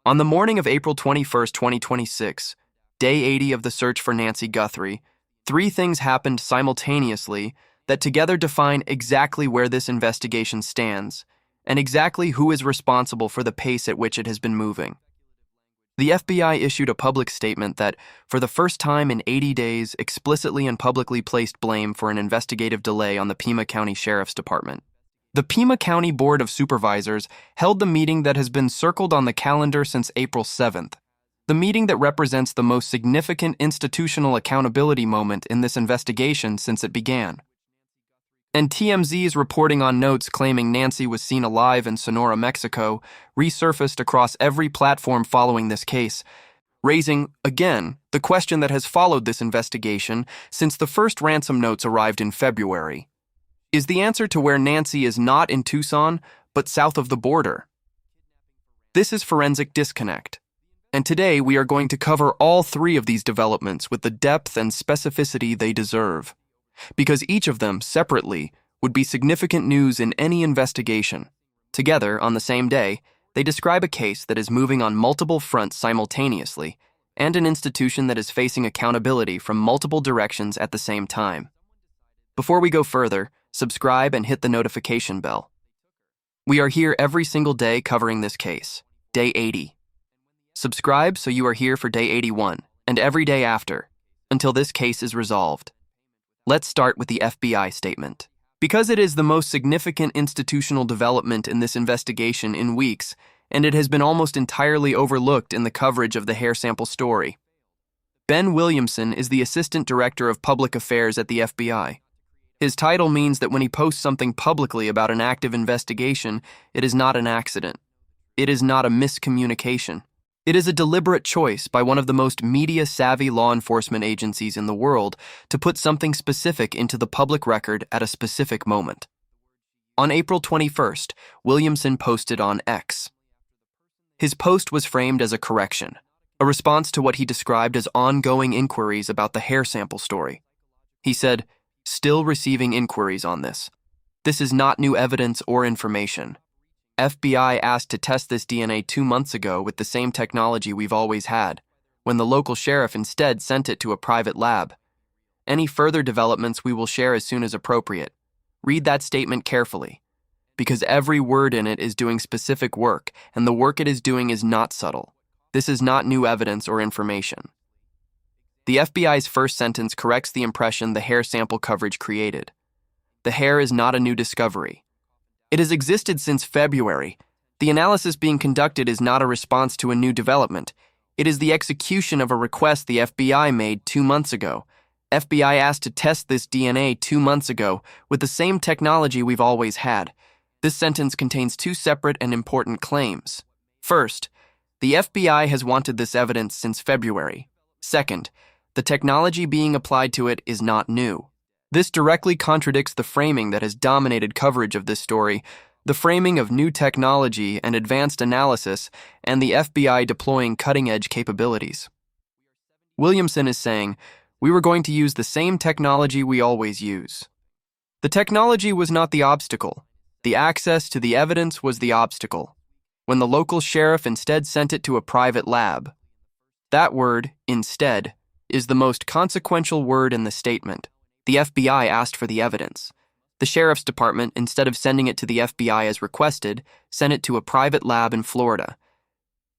On the morning of April 21, 2026, day 80 of the search for Nancy Guthrie, three things happened simultaneously that together define exactly where this investigation stands and exactly who is responsible for the pace at which it has been moving. The FBI issued a public statement that, for the first time in 80 days, explicitly and publicly placed blame for an investigative delay on the Pima County Sheriff's Department. The Pima County Board of Supervisors held the meeting that has been circled on the calendar since April 7th, the meeting that represents the most significant institutional accountability moment in this investigation since it began. And TMZ's reporting on notes claiming Nancy was seen alive in Sonora, Mexico, resurfaced across every platform following this case, raising, again, the question that has followed this investigation since the first ransom notes arrived in February. Is the answer to where Nancy is not in Tucson, but south of the border? This is Forensic Disconnect, and today we are going to cover all three of these developments with the depth and specificity they deserve, because each of them, separately, would be significant news in any investigation. Together, on the same day, they describe a case that is moving on multiple fronts simultaneously, and an institution that is facing accountability from multiple directions at the same time. Before we go further, subscribe and hit the notification bell. We are here every single day covering this case, day 80. Subscribe so you are here for day 81, and every day after, until this case is resolved. Let's start with the FBI statement. Because it is the most significant institutional development in this investigation in weeks, and it has been almost entirely overlooked in the coverage of the hair sample story. Ben Williamson is the Assistant Director of Public Affairs at the FBI. His title means that when he posts something publicly about an active investigation, it is not an accident. It is not a miscommunication. It is a deliberate choice by one of the most media-savvy law enforcement agencies in the world to put something specific into the public record at a specific moment. On April 21st, Williamson posted on X. His post was framed as a correction, a response to what he described as ongoing inquiries about the hair sample story. He said, "Still receiving inquiries on this. This is not new evidence or information. FBI asked to test this DNA 2 months ago with the same technology we've always had, when the local sheriff instead sent it to a private lab. Any further developments we will share as soon as appropriate. Read that statement carefully, because every word in it is doing specific work, and the work it is doing is not subtle. This is not new evidence or information." The FBI's first sentence corrects the impression the hair sample coverage created. The hair is not a new discovery. It has existed since February. The analysis being conducted is not a response to a new development. It is the execution of a request the FBI made 2 months ago. FBI asked to test this DNA 2 months ago with the same technology we've always had. This sentence contains two separate and important claims. First, the FBI has wanted this evidence since February. Second, the technology being applied to it is not new. This directly contradicts the framing that has dominated coverage of this story, the framing of new technology and advanced analysis, and the FBI deploying cutting-edge capabilities. Williamson is saying, "We were going to use the same technology we always use." The technology was not the obstacle. The access to the evidence was the obstacle, when the local sheriff instead sent it to a private lab. That word, instead, is the most consequential word in the statement. The FBI asked for the evidence. The sheriff's department, instead of sending it to the FBI as requested, sent it to a private lab in Florida.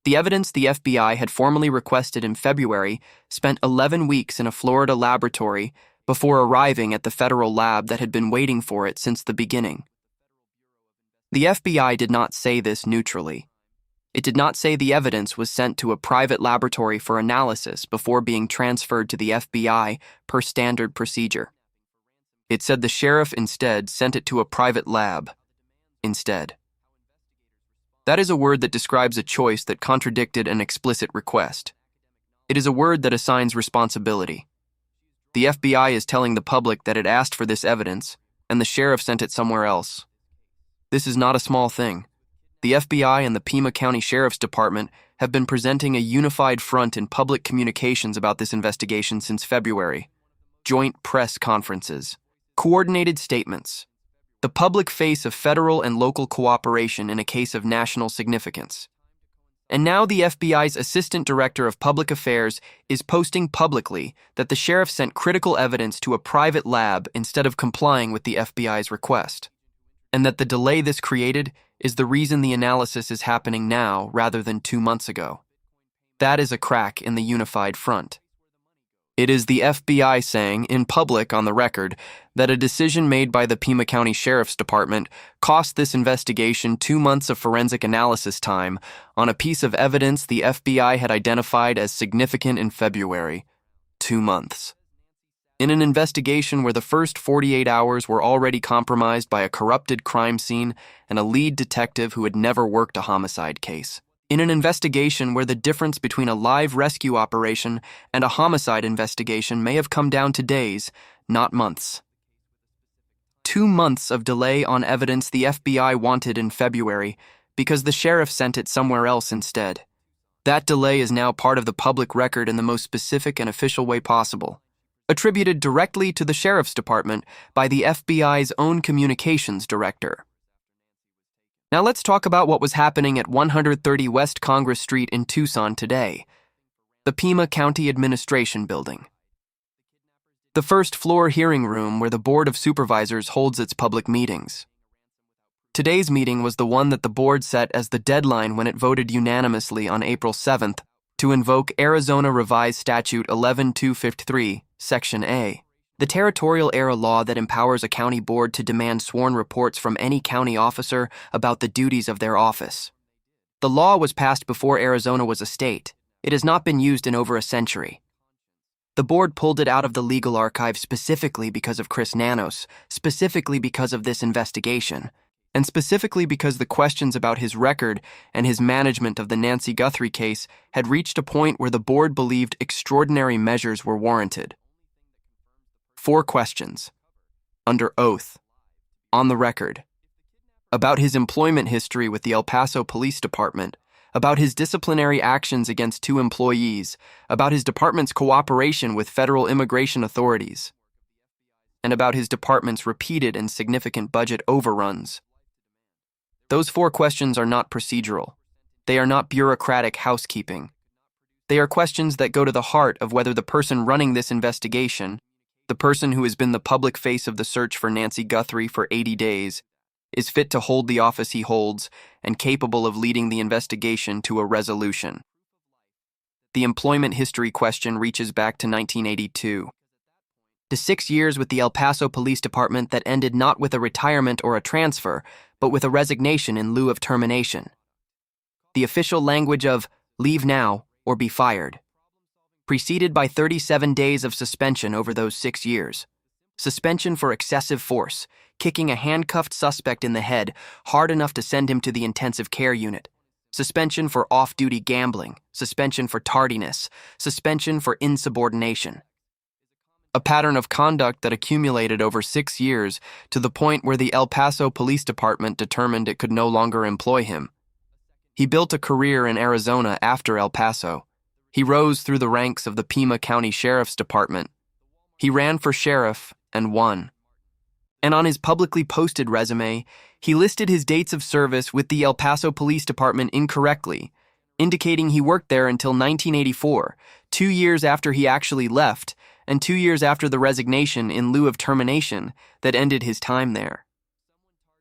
The evidence the FBI had formally requested in February spent 11 weeks in a Florida laboratory before arriving at the federal lab that had been waiting for it since the beginning. The FBI did not say this neutrally. It did not say the evidence was sent to a private laboratory for analysis before being transferred to the FBI per standard procedure. It said the sheriff instead sent it to a private lab. Instead. That is a word that describes a choice that contradicted an explicit request. It is a word that assigns responsibility. The FBI is telling the public that it asked for this evidence, and the sheriff sent it somewhere else. This is not a small thing. The FBI and the Pima County Sheriff's Department have been presenting a unified front in public communications about this investigation since February. Joint press conferences, coordinated statements, the public face of federal and local cooperation in a case of national significance. And now the FBI's Assistant Director of Public Affairs is posting publicly that the sheriff sent critical evidence to a private lab instead of complying with the FBI's request, and that the delay this created is the reason the analysis is happening now rather than 2 months ago. That is a crack in the unified front. It is the FBI saying, in public on the record, that a decision made by the Pima County Sheriff's Department cost this investigation 2 months of forensic analysis time on a piece of evidence the FBI had identified as significant in February. 2 months. In an investigation where the first 48 hours were already compromised by a corrupted crime scene and a lead detective who had never worked a homicide case. In an investigation where the difference between a live rescue operation and a homicide investigation may have come down to days, not months. 2 months of delay on evidence the FBI wanted in February because the sheriff sent it somewhere else instead. That delay is now part of the public record in the most specific and official way possible, attributed directly to the Sheriff's Department by the FBI's own communications director. Now let's talk about what was happening at 130 West Congress Street in Tucson today, the Pima County Administration Building. The first-floor hearing room where the Board of Supervisors holds its public meetings. Today's meeting was the one that the board set as the deadline when it voted unanimously on April 7th to invoke Arizona Revised Statute 11253, Section A, the territorial-era law that empowers a county board to demand sworn reports from any county officer about the duties of their office. The law was passed before Arizona was a state. It has not been used in over a century. The board pulled it out of the legal archive specifically because of Chris Nanos, specifically because of this investigation, and specifically because the questions about his record and his management of the Nancy Guthrie case had reached a point where the board believed extraordinary measures were warranted. 4 questions. Under oath. On the record. About his employment history with the El Paso Police Department, about his disciplinary actions against 2 employees, about his department's cooperation with federal immigration authorities, and about his department's repeated and significant budget overruns. Those 4 questions are not procedural. They are not bureaucratic housekeeping. They are questions that go to the heart of whether the person running this investigation, the person who has been the public face of the search for Nancy Guthrie for 80 days, is fit to hold the office he holds and capable of leading the investigation to a resolution. The employment history question reaches back to 1982. To 6 years with the El Paso Police Department that ended not with a retirement or a transfer, but with a resignation in lieu of termination. The official language of leave now or be fired. Preceded by 37 days of suspension over those 6 years. Suspension for excessive force, kicking a handcuffed suspect in the head hard enough to send him to the intensive care unit. Suspension for off-duty gambling, suspension for tardiness, suspension for insubordination. A pattern of conduct that accumulated over 6 years to the point where the El Paso Police Department determined it could no longer employ him. He built a career in Arizona after El Paso. He rose through the ranks of the Pima County Sheriff's Department. He ran for sheriff and won. And on his publicly posted resume, he listed his dates of service with the El Paso Police Department incorrectly, indicating he worked there until 1984, 2 years after he actually left, and 2 years after the resignation in lieu of termination that ended his time there.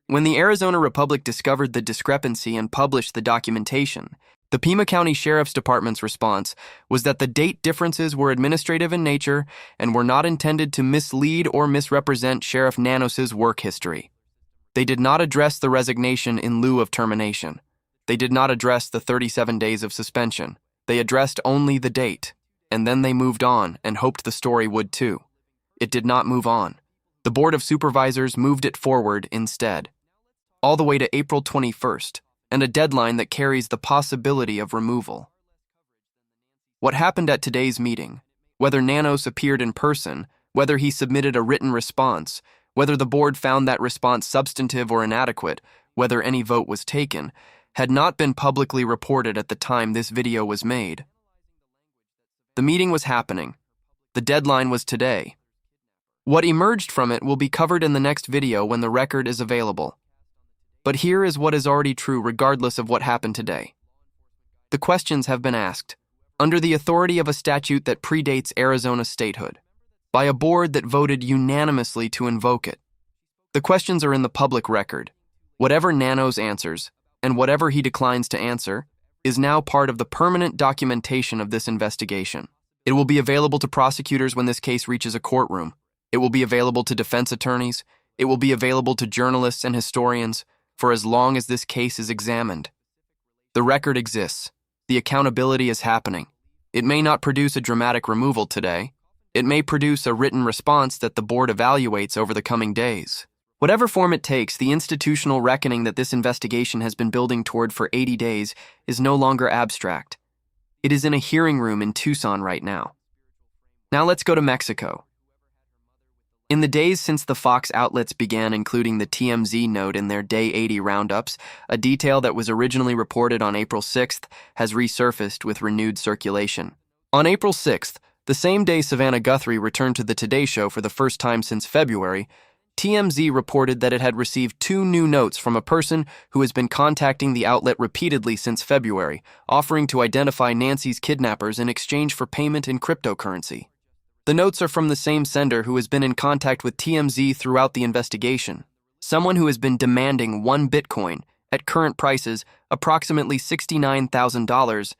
When the Arizona Republic discovered the discrepancy and published the documentation, the Pima County Sheriff's Department's response was that the date differences were administrative in nature and were not intended to mislead or misrepresent Sheriff Nanos' work history. They did not address the resignation in lieu of termination. They did not address the 37 days of suspension. They addressed only the date, and then they moved on and hoped the story would too. It did not move on. The Board of Supervisors moved it forward instead, all the way to April 21st, and a deadline that carries the possibility of removal. What happened at today's meeting, whether Nanos appeared in person, whether he submitted a written response, whether the board found that response substantive or inadequate, whether any vote was taken, had not been publicly reported at the time this video was made. The meeting was happening. The deadline was today. What emerged from it will be covered in the next video when the record is available. But here is what is already true regardless of what happened today. The questions have been asked, under the authority of a statute that predates Arizona statehood, by a board that voted unanimously to invoke it. The questions are in the public record. Whatever Nanos answers, and whatever he declines to answer, is now part of the permanent documentation of this investigation. It will be available to prosecutors when this case reaches a courtroom. It will be available to defense attorneys. It will be available to journalists and historians for as long as this case is examined. The record exists. The accountability is happening. It may not produce a dramatic removal today. It may produce a written response that the board evaluates over the coming days. Whatever form it takes, the institutional reckoning that this investigation has been building toward for 80 days is no longer abstract. It is in a hearing room in Tucson right now. Now let's go to Mexico. In the days since the Fox outlets began including the TMZ note in their Day 80 roundups, a detail that was originally reported on April 6th has resurfaced with renewed circulation. On April 6th, the same day Savannah Guthrie returned to the Today Show for the first time since February, TMZ reported that it had received 2 new notes from a person who has been contacting the outlet repeatedly since February, offering to identify Nancy's kidnappers in exchange for payment in cryptocurrency. The notes are from the same sender who has been in contact with TMZ throughout the investigation, someone who has been demanding 1 Bitcoin, at current prices approximately $69,000,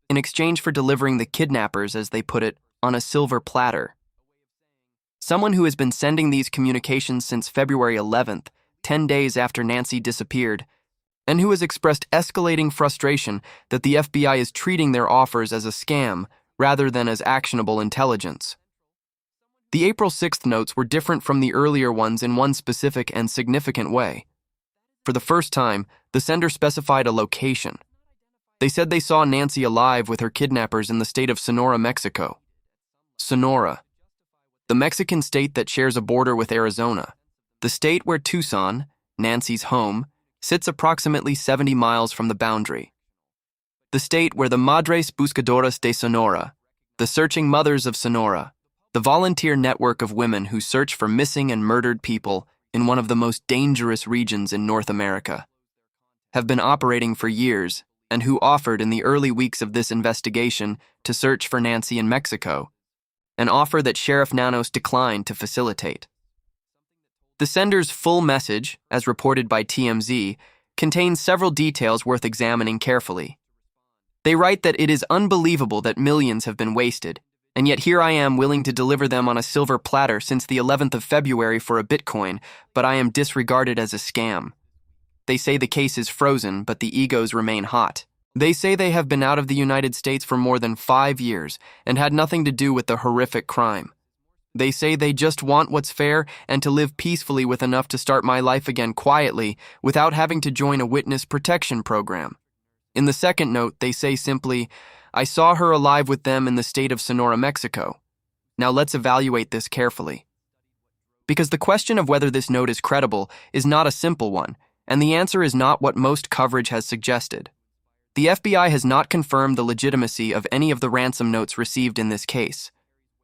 in exchange for delivering the kidnappers, as they put it, on a silver platter. Someone who has been sending these communications since February 11th, 10 days after Nancy disappeared, and who has expressed escalating frustration that the FBI is treating their offers as a scam rather than as actionable intelligence. The April 6th notes were different from the earlier ones in one specific and significant way. For the first time, the sender specified a location. They said they saw Nancy alive with her kidnappers in the state of Sonora, Mexico. Sonora, the Mexican state that shares a border with Arizona, the state where Tucson, Nancy's home, sits approximately 70 miles from the boundary. The state where the Madres Buscadoras de Sonora, the Searching Mothers of Sonora, the volunteer network of women who search for missing and murdered people in one of the most dangerous regions in North America, have been operating for years and who offered in the early weeks of this investigation to search for Nancy in Mexico, an offer that Sheriff Nanos declined to facilitate. The sender's full message, as reported by TMZ, contains several details worth examining carefully. They write that it is unbelievable that millions have been wasted, and yet here I am willing to deliver them on a silver platter since the 11th of February for a Bitcoin, but I am disregarded as a scam. They say the case is frozen, but the egos remain hot. They say they have been out of the United States for more than 5 years and had nothing to do with the horrific crime. They say they just want what's fair and to live peacefully with enough to start my life again quietly without having to join a witness protection program. In the second note, they say simply, I saw her alive with them in the state of Sonora, Mexico. Now let's evaluate this carefully. Because the question of whether this note is credible is not a simple one, and the answer is not what most coverage has suggested. The FBI has not confirmed the legitimacy of any of the ransom notes received in this case.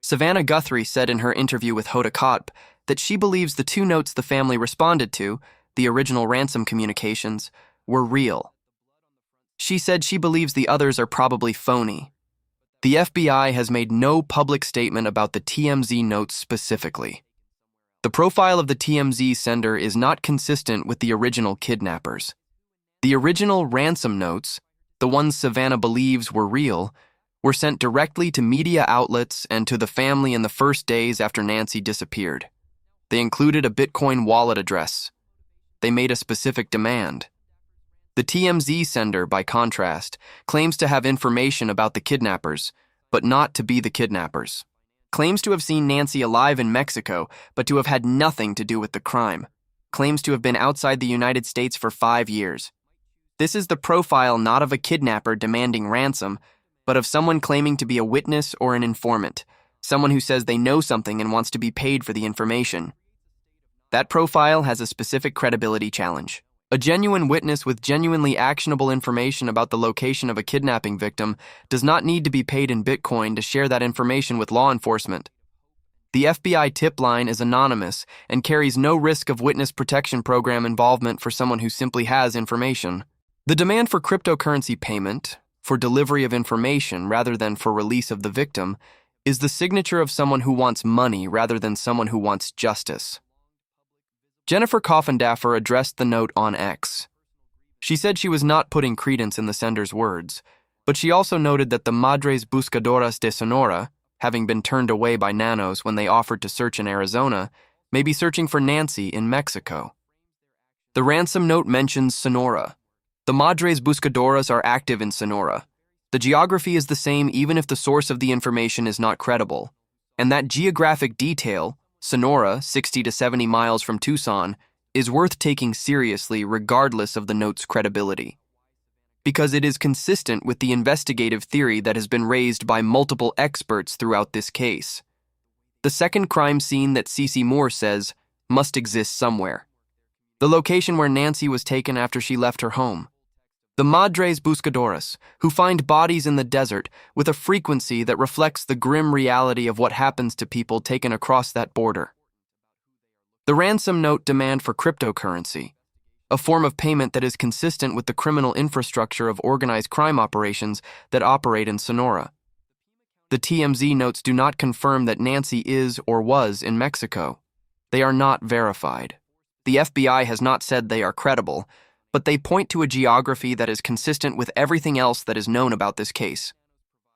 Savannah Guthrie said in her interview with Hoda Kotb that she believes the 2 notes the family responded to, the original ransom communications, were real. She said she believes the others are probably phony. The FBI has made no public statement about the TMZ notes specifically. The profile of the TMZ sender is not consistent with the original kidnappers. The original ransom notes, the ones Savannah believes were real, were sent directly to media outlets and to the family in the first days after Nancy disappeared. They included a Bitcoin wallet address. They made a specific demand. The TMZ sender, by contrast, claims to have information about the kidnappers, but not to be the kidnappers. Claims to have seen Nancy alive in Mexico, but to have had nothing to do with the crime. Claims to have been outside the United States for 5 years. This is the profile not of a kidnapper demanding ransom, but of someone claiming to be a witness or an informant, someone who says they know something and wants to be paid for the information. That profile has a specific credibility challenge. A genuine witness with genuinely actionable information about the location of a kidnapping victim does not need to be paid in Bitcoin to share that information with law enforcement. The FBI tip line is anonymous and carries no risk of witness protection program involvement for someone who simply has information. The demand for cryptocurrency payment, for delivery of information rather than for release of the victim, is the signature of someone who wants money rather than someone who wants justice. Jennifer Coffindaffer addressed the note on X. She said she was not putting credence in the sender's words, but she also noted that the Madres Buscadoras de Sonora, having been turned away by Nanos when they offered to search in Arizona, may be searching for Nancy in Mexico. The ransom note mentions Sonora. The Madres Buscadoras are active in Sonora. The geography is the same even if the source of the information is not credible, and that geographic detail, Sonora, 60 to 70 miles from Tucson, is worth taking seriously regardless of the note's credibility, because it is consistent with the investigative theory that has been raised by multiple experts throughout this case. The second crime scene that Cece Moore says must exist somewhere. The location where Nancy was taken after she left her home. The Madres Buscadoras, who find bodies in the desert with a frequency that reflects the grim reality of what happens to people taken across that border. The ransom note demand for cryptocurrency, a form of payment that is consistent with the criminal infrastructure of organized crime operations that operate in Sonora. The TMZ notes do not confirm that Nancy is or was in Mexico. They are not verified. The FBI has not said they are credible, but they point to a geography that is consistent with everything else that is known about this case.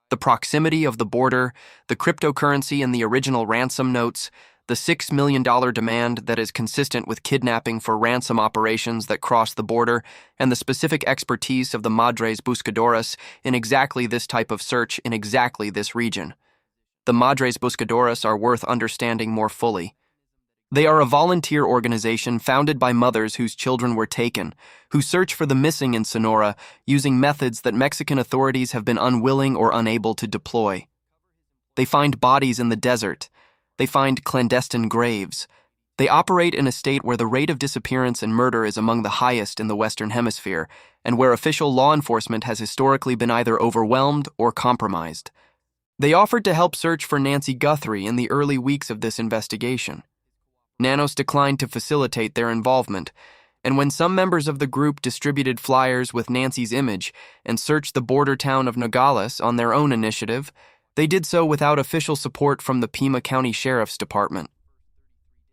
The proximity of the border, the cryptocurrency in the original ransom notes, the $6 million demand that is consistent with kidnapping for ransom operations that cross the border, and the specific expertise of the Madres Buscadoras in exactly this type of search in exactly this region. The Madres Buscadoras are worth understanding more fully. They are a volunteer organization founded by mothers whose children were taken, who search for the missing in Sonora using methods that Mexican authorities have been unwilling or unable to deploy. They find bodies in the desert. They find clandestine graves. They operate in a state where the rate of disappearance and murder is among the highest in the Western Hemisphere, and where official law enforcement has historically been either overwhelmed or compromised. They offered to help search for Nancy Guthrie in the early weeks of this investigation. Nanos declined to facilitate their involvement, and when some members of the group distributed flyers with Nancy's image and searched the border town of Nogales on their own initiative, they did so without official support from the Pima County Sheriff's Department.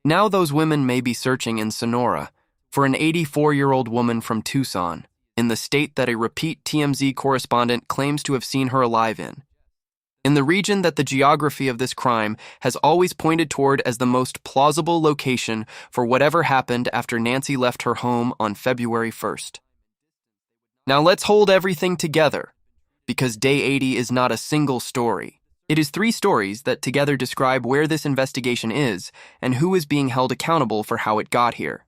Now those women may be searching in Sonora for an 84-year-old woman from Tucson, in the state that a repeat TMZ correspondent claims to have seen her alive in the region that the geography of this crime has always pointed toward as the most plausible location for whatever happened after Nancy left her home on February 1st. Now let's hold everything together, because Day 80 is not a single story. It is 3 stories that together describe where this investigation is and who is being held accountable for how it got here.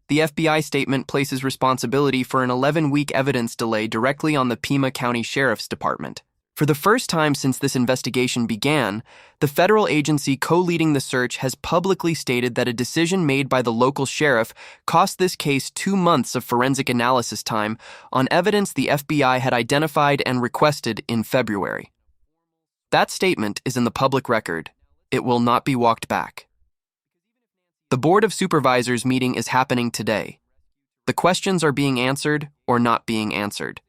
The FBI statement places responsibility for an 11-week evidence delay directly on the Pima County Sheriff's Department. For the first time since this investigation began, the federal agency co-leading the search has publicly stated that a decision made by the local sheriff cost this case 2 months of forensic analysis time on evidence the FBI had identified and requested in February. That statement is in the public record. It will not be walked back. The Board of Supervisors meeting is happening today. The questions are being answered or not being answered.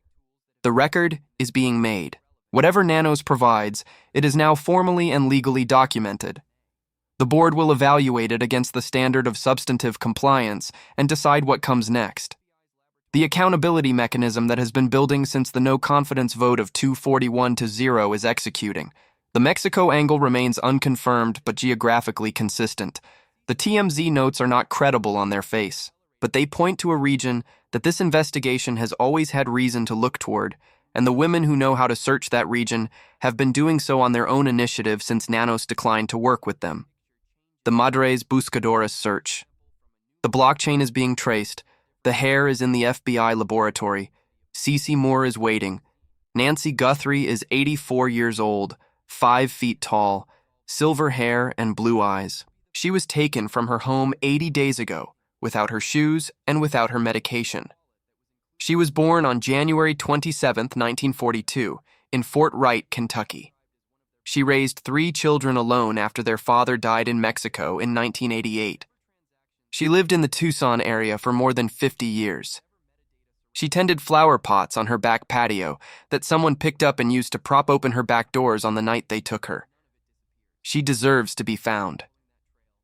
The record is being made. Whatever Nanos provides, it is now formally and legally documented. The board will evaluate it against the standard of substantive compliance and decide what comes next. The accountability mechanism that has been building since the no-confidence vote of 241-0 is executing. The Mexico angle remains unconfirmed but geographically consistent. The TMZ notes are not credible on their face, but they point to a region that this investigation has always had reason to look toward, and the women who know how to search that region have been doing so on their own initiative since Nanos declined to work with them. The Madres Buscadoras search. The blockchain is being traced. The hair is in the FBI laboratory. Cece Moore is waiting. Nancy Guthrie is 84 years old, 5 feet tall, silver hair and blue eyes. She was taken from her home 80 days ago, without her shoes and without her medication. She was born on January 27, 1942, in Fort Wright, Kentucky. She raised 3 children alone after their father died in Mexico in 1988. She lived in the Tucson area for more than 50 years. She tended flower pots on her back patio that someone picked up and used to prop open her back doors on the night they took her. She deserves to be found.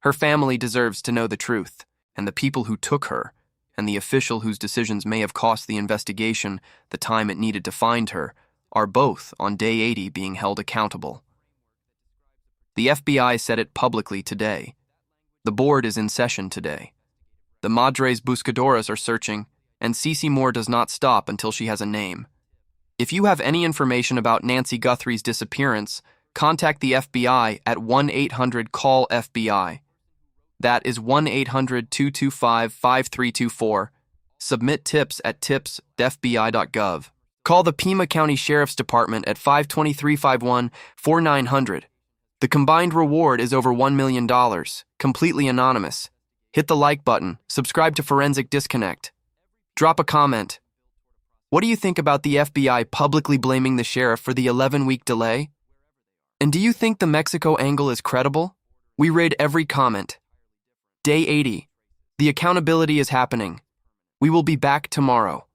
Her family deserves to know the truth, and the people who took her, and the official whose decisions may have cost the investigation the time it needed to find her, are both on day 80 being held accountable. The FBI said it publicly today. The board is in session today. The Madres Buscadoras are searching, and Cece Moore does not stop until she has a name. If you have any information about Nancy Guthrie's disappearance, contact the FBI at 1-800-CALL-FBI. That is 1-800-225-5324. Submit tips at tips.fbi.gov. Call the Pima County Sheriff's Department at 523-51-4900. The combined reward is over $1 million, completely anonymous. Hit the like button, subscribe to Forensic Disconnect. Drop a comment. What do you think about the FBI publicly blaming the sheriff for the 11-week delay? And do you think the Mexico angle is credible? We read every comment. Day 80. The accountability is happening. We will be back tomorrow.